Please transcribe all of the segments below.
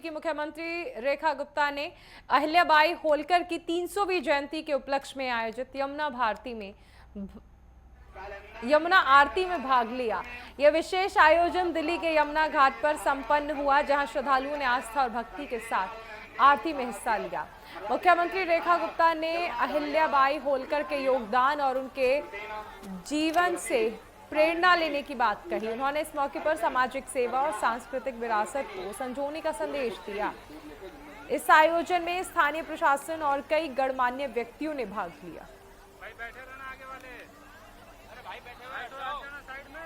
की मुख्यमंत्री रेखा गुप्ता ने अहिल्याबाई होलकर की 300वीं जयंती के उपलक्ष्य में आयोजित यमुना आरती में भाग लिया। यह विशेष आयोजन दिल्ली के यमुना घाट पर संपन्न हुआ, जहां श्रद्धालुओं ने आस्था और भक्ति के साथ आरती में हिस्सा लिया। मुख्यमंत्री रेखा गुप्ता ने अहिल्याबाई होलकर के योगदान और उनके जीवन से प्रेरणा लेने की बात कही। उन्होंने इस मौके पर सामाजिक सेवा और सांस्कृतिक विरासत को संजोने का संदेश दिया। इस आयोजन में स्थानीय प्रशासन और कई गणमान्य व्यक्तियों ने भाग लिया। भाई बैठे रहना आगे वाले। अरे भाई बैठे रहना साइड में।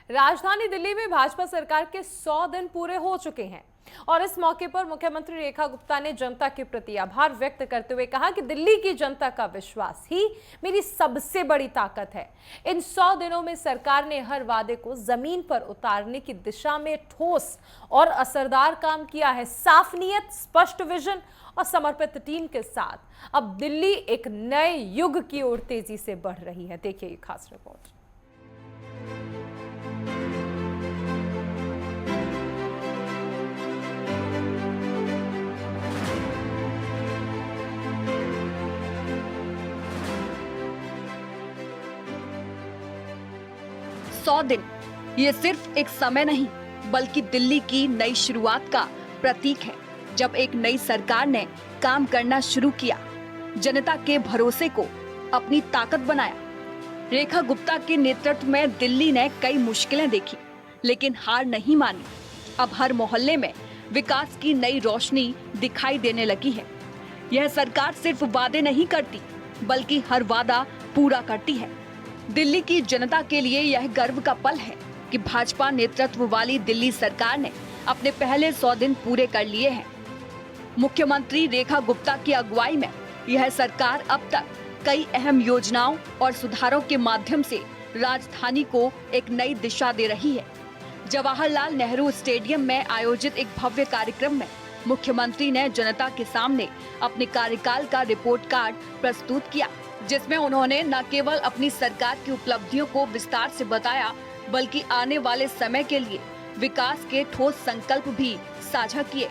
राजधानी दिल्ली में भाजपा सरकार के 100 दिन पूरे हो चुके हैं और इस मौके पर मुख्यमंत्री रेखा गुप्ता ने जनता के प्रति आभार व्यक्त करते हुए कहा कि दिल्ली की जनता का विश्वास ही मेरी सबसे बड़ी ताकत है। इन 100 दिनों में सरकार ने हर वादे को जमीन पर उतारने की दिशा में ठोस और असरदार काम किया है। साफ नीयत, स्पष्ट विजन और समर्पित टीम के साथ अब दिल्ली एक नए युग की ओर तेजी से बढ़ रही है। देखिए ये खास रिपोर्ट। सौ दिन ये सिर्फ एक समय नहीं बल्कि दिल्ली की नई शुरुआत का प्रतीक है। जब एक नई सरकार ने काम करना शुरू किया, जनता के भरोसे को अपनी ताकत बनाया। रेखा गुप्ता के नेतृत्व में दिल्ली ने कई मुश्किलें देखी, लेकिन हार नहीं मानी। अब हर मोहल्ले में विकास की नई रोशनी दिखाई देने लगी है। यह सरकार सिर्फ वादे नहीं करती बल्कि हर वादा पूरा करती है। दिल्ली की जनता के लिए यह गर्व का पल है कि भाजपा नेतृत्व वाली दिल्ली सरकार ने अपने पहले 100 दिन पूरे कर लिए हैं। मुख्यमंत्री रेखा गुप्ता की अगुवाई में यह सरकार अब तक कई अहम योजनाओं और सुधारों के माध्यम से राजधानी को एक नई दिशा दे रही है। जवाहरलाल नेहरू स्टेडियम में आयोजित एक भव्य कार्यक्रम में मुख्यमंत्री ने जनता के सामने अपने कार्यकाल का रिपोर्ट कार्ड प्रस्तुत किया, जिसमें उन्होंने न केवल अपनी सरकार की उपलब्धियों को विस्तार से बताया बल्कि आने वाले समय के लिए विकास के ठोस संकल्प भी साझा किए।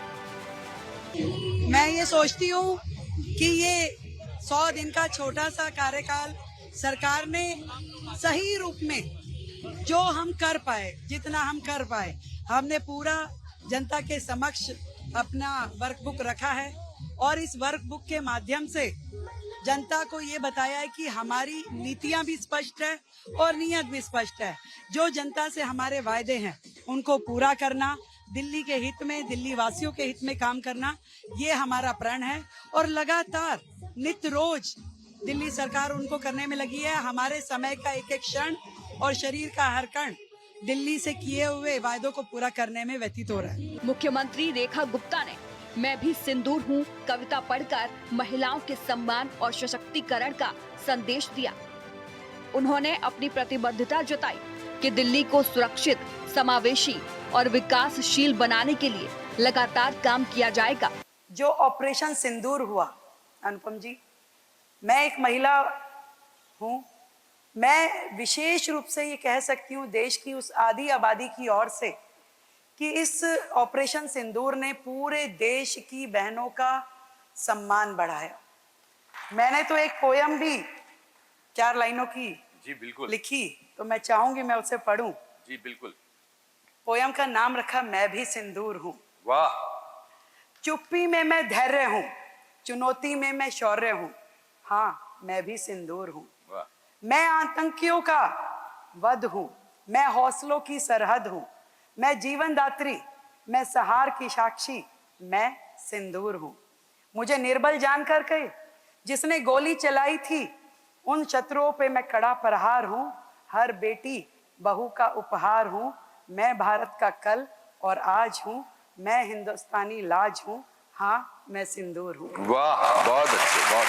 मैं ये सोचती हूँ कि ये 100 दिन का छोटा सा कार्यकाल सरकार ने सही रूप में जो हम कर पाए, जितना हम कर पाए, हमने पूरा जनता के समक्ष अपना वर्कबुक रखा है और इस वर्कबुक के माध्यम से जनता को ये बताया है कि हमारी नीतियां भी स्पष्ट है और नीयत भी स्पष्ट है। जो जनता से हमारे वायदे हैं उनको पूरा करना, दिल्ली के हित में, दिल्ली वासियों के हित में काम करना, ये हमारा प्रण है और लगातार नित्य रोज दिल्ली सरकार उनको करने में लगी है। हमारे समय का एक एक क्षण और शरीर का हर कण दिल्ली से किए हुए वायदों को पूरा करने में व्यतीत हो रहा है। मुख्यमंत्री रेखा गुप्ता ने मैं भी सिंदूर हूँ कविता पढ़कर महिलाओं के सम्मान और सशक्तिकरण का संदेश दिया। उन्होंने अपनी प्रतिबद्धता जताई कि दिल्ली को सुरक्षित, समावेशी और विकासशील बनाने के लिए लगातार काम किया जाएगा। जो ऑपरेशन सिंदूर हुआ, अनुपम जी, मैं एक महिला हूँ, मैं विशेष रूप से ये कह सकती हूँ देश की उस आधी आबादी की ओर से कि इस ऑपरेशन सिंदूर ने पूरे देश की बहनों का सम्मान बढ़ाया। मैंने तो एक पोयम भी 4 लाइनों की जी बिल्कुल लिखी, तो मैं चाहूंगी मैं उसे पढूं। जी बिल्कुल। पोयम का नाम रखा मैं भी सिंदूर हूँ। वाह। चुप्पी में मैं धैर्य हूँ, चुनौती में मैं शौर्य हूँ, हाँ मैं भी सिंदूर हूँ। मैं आतंकियों का वध हूँ, मैं हौसलों की सरहद हूँ, मैं जीवन दात्री, मैं सहार की साक्षी, मैं सिंदूर हूँ। मुझे निर्बल जानकर के जिसने गोली चलाई थी, उन शत्रुओं पे मैं कड़ा प्रहार हूँ। हर बेटी बहू का उपहार हूँ, मैं भारत का कल और आज हूँ, मैं हिंदुस्तानी लाज हूँ, हाँ मैं सिंदूर हूँ। वाह, बहुत अच्छे, बहुत।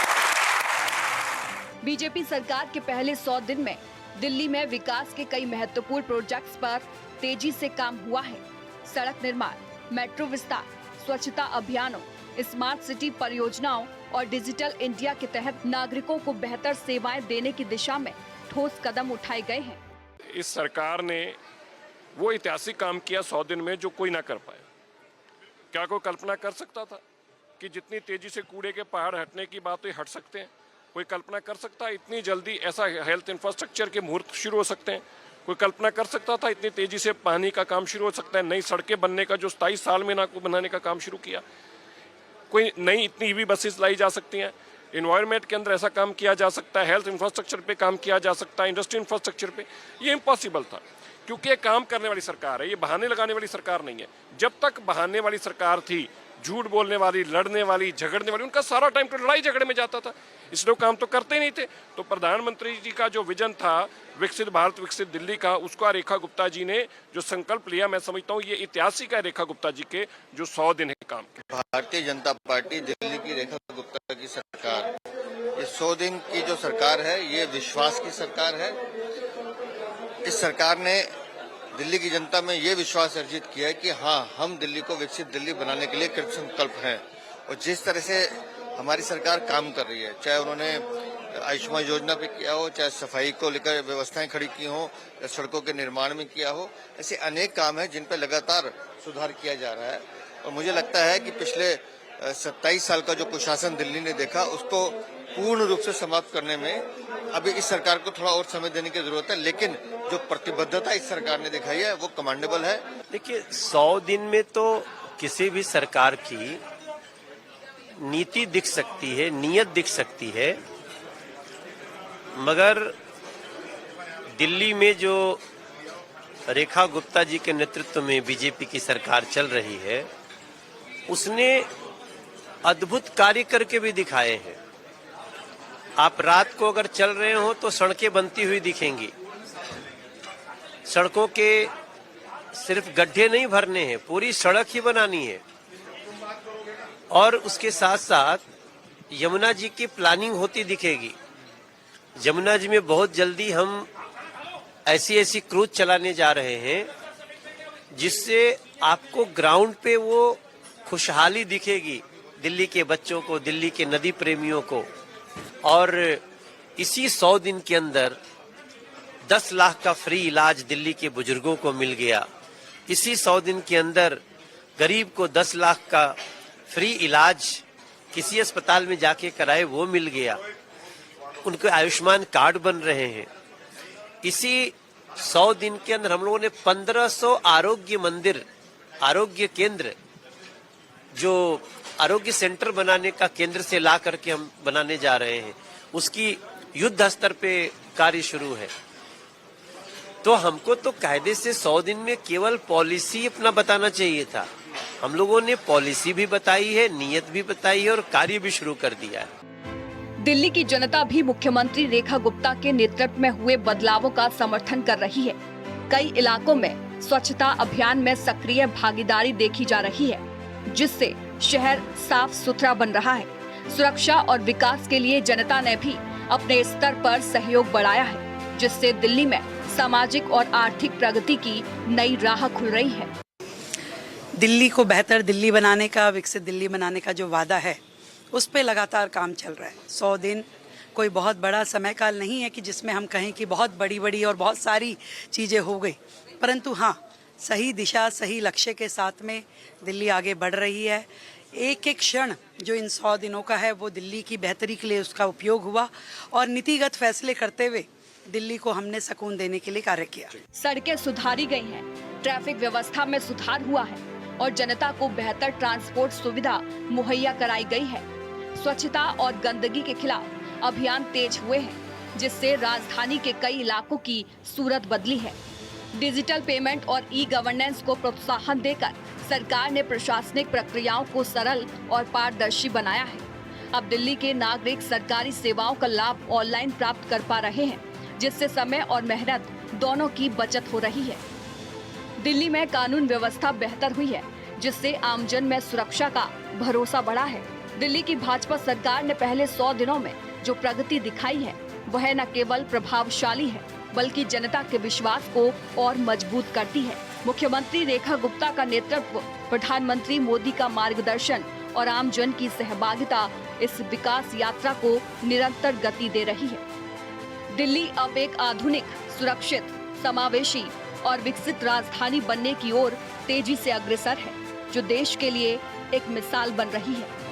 बीजेपी सरकार के पहले 100 दिन में दिल्ली में विकास के कई महत्वपूर्ण प्रोजेक्ट्स पर तेजी से काम हुआ है। सड़क निर्माण, मेट्रो विस्तार, स्वच्छता अभियानों, स्मार्ट सिटी परियोजनाओं और डिजिटल इंडिया के तहत नागरिकों को बेहतर सेवाएं देने की दिशा में ठोस कदम उठाए गए हैं। इस सरकार ने वो ऐतिहासिक काम किया 100 दिन में जो कोई ना कर पाया। क्या कोई कल्पना कर सकता था कि जितनी तेजी से कूड़े के पहाड़ हटने की बात हट सकते हैं? कोई कल्पना कर सकता है इतनी जल्दी ऐसा हेल्थ इंफ्रास्ट्रक्चर के मुहूर्त शुरू हो सकते हैं? कोई कल्पना कर सकता था इतनी तेजी से पानी का काम शुरू हो सकता है? नई सड़कें बनने का जो 27 साल में ना बनाने का काम शुरू किया, कोई नई इतनी ईवी बसेस लाई जा सकती हैं, इन्वायरमेंट के अंदर ऐसा काम किया जा सकता है, हेल्थ इंफ्रास्ट्रक्चर पे काम किया जा सकता है, इंडस्ट्री इंफ्रास्ट्रक्चर पे। ये इम्पॉसिबल था क्योंकि ये काम करने वाली सरकार है, ये बहाने लगाने वाली सरकार नहीं है। जब तक बहाने वाली सरकार थी, झूठ बोलने वाली, लड़ने वाली, झगड़ने वाली, उनका सारा टाइम तो लड़ाई झगड़े में जाता था, इसलिए वो काम तो करते नहीं थे। तो प्रधानमंत्री जी का जो विजन था विकसित भारत विकसित दिल्ली का, उसका रेखा गुप्ता जी ने जो संकल्प लिया, मैं समझता हूँ ये ऐतिहासिक है रेखा गुप्ता जी के जो 100 दिन है काम के। भारतीय जनता पार्टी दिल्ली की रेखा गुप्ता की सरकार, ये 100 दिन की जो सरकार है ये विश्वास की सरकार है। इस सरकार ने दिल्ली की जनता में ये विश्वास अर्जित किया है कि हाँ, हम दिल्ली को विकसित दिल्ली बनाने के लिए कृत संकल्प हैं। और जिस तरह से हमारी सरकार काम कर रही है, चाहे उन्होंने आयुष्मान योजना पे किया हो, चाहे सफाई को लेकर व्यवस्थाएं खड़ी की हो, या सड़कों के निर्माण में किया हो, ऐसे अनेक काम हैं जिन पर लगातार सुधार किया जा रहा है। और मुझे लगता है कि पिछले 27 साल का जो कुशासन दिल्ली ने देखा, उसको पूर्ण रूप से समाप्त करने में अभी इस सरकार को थोड़ा और समय देने की जरूरत है, लेकिन जो प्रतिबद्धता इस सरकार ने दिखाई है वो कमांडेबल है। देखिए, 100 दिन में तो किसी भी सरकार की नीति दिख सकती है, नीयत दिख सकती है, मगर दिल्ली में जो रेखा गुप्ता जी के नेतृत्व में बीजेपी की सरकार चल रही है, उसने अद्भुत कार्य करके भी दिखाए हैं। आप रात को अगर चल रहे हो तो सड़कें बनती हुई दिखेंगी। सड़कों के सिर्फ गड्ढे नहीं भरने हैं, पूरी सड़क ही बनानी है। और उसके साथ साथ यमुना जी की प्लानिंग होती दिखेगी। यमुना जी में बहुत जल्दी हम ऐसी क्रूज चलाने जा रहे हैं जिससे आपको ग्राउंड पे वो खुशहाली दिखेगी दिल्ली के बच्चों को, दिल्ली के नदी प्रेमियों को। और इसी 100 दिन के अंदर 10 लाख का फ्री इलाज दिल्ली के बुजुर्गों को मिल गया। इसी 100 दिन के अंदर गरीब को 10 लाख का फ्री इलाज किसी अस्पताल में जाके कराए वो मिल गया। उनके आयुष्मान कार्ड बन रहे हैं। इसी 100 दिन के अंदर हम लोगों ने 1500 आरोग्य मंदिर, आरोग्य केंद्र, जो आरोग्य सेंटर बनाने का केंद्र से ला करके हम बनाने जा रहे हैं, उसकी युद्ध स्तर पे कार्य शुरू है। तो हमको तो कायदे से 100 दिन में केवल पॉलिसी अपना बताना चाहिए था। हम लोगों ने पॉलिसी भी बताई है, नीयत भी बताई है और कार्य भी शुरू कर दिया है। दिल्ली की जनता भी मुख्यमंत्री रेखा गुप्ता के नेतृत्व में हुए बदलावों का समर्थन कर रही है। कई इलाकों में स्वच्छता अभियान में सक्रिय भागीदारी देखी जा रही है, जिससे शहर साफ सुथरा बन रहा है। सुरक्षा और विकास के लिए जनता ने भी अपने स्तर पर सहयोग बढ़ाया है, जिससे दिल्ली में सामाजिक और आर्थिक प्रगति की नई राह खुल रही है। दिल्ली को बेहतर दिल्ली बनाने का, विकसित दिल्ली बनाने का जो वादा है, उस पे लगातार काम चल रहा है। 100 दिन कोई बहुत बड़ा समय काल नहीं है कि जिसमें हम कहें कि बहुत बड़ी और बहुत सारी चीज़ें हो गई, परंतु हाँ, सही दिशा, सही लक्ष्य के साथ में दिल्ली आगे बढ़ रही है। एक एक क्षण जो इन 100 दिनों का है वो दिल्ली की बेहतरी के लिए उसका उपयोग हुआ और नीतिगत फैसले करते हुए दिल्ली को हमने सुकून देने के लिए कार्य किया। सड़कें सुधारी गई हैं, ट्रैफिक व्यवस्था में सुधार हुआ है और जनता को बेहतर ट्रांसपोर्ट सुविधा मुहैया कराई गई है। स्वच्छता और गंदगी के खिलाफ अभियान तेज हुए हैं, जिससे राजधानी के कई इलाकों की सूरत बदली है। डिजिटल पेमेंट और ई गवर्नेंस को प्रोत्साहन देकर सरकार ने प्रशासनिक प्रक्रियाओं को सरल और पारदर्शी बनाया है। अब दिल्ली के नागरिक सरकारी सेवाओं का लाभ ऑनलाइन प्राप्त कर पा रहे हैं, जिससे समय और मेहनत दोनों की बचत हो रही है। दिल्ली में कानून व्यवस्था बेहतर हुई है, जिससे आमजन में सुरक्षा का भरोसा बढ़ा है। दिल्ली की भाजपा सरकार ने पहले 100 दिनों में जो प्रगति दिखाई है, वह न केवल प्रभावशाली है, बल्कि जनता के विश्वास को और मजबूत करती है। मुख्यमंत्री रेखा गुप्ता का नेतृत्व, प्रधानमंत्री मोदी का मार्गदर्शन और आम जन की सहभागिता इस विकास यात्रा को निरंतर गति दे रही है। दिल्ली अब एक आधुनिक, सुरक्षित, समावेशी और विकसित राजधानी बनने की ओर तेजी से अग्रसर है, जो देश के लिए एक मिसाल बन रही है।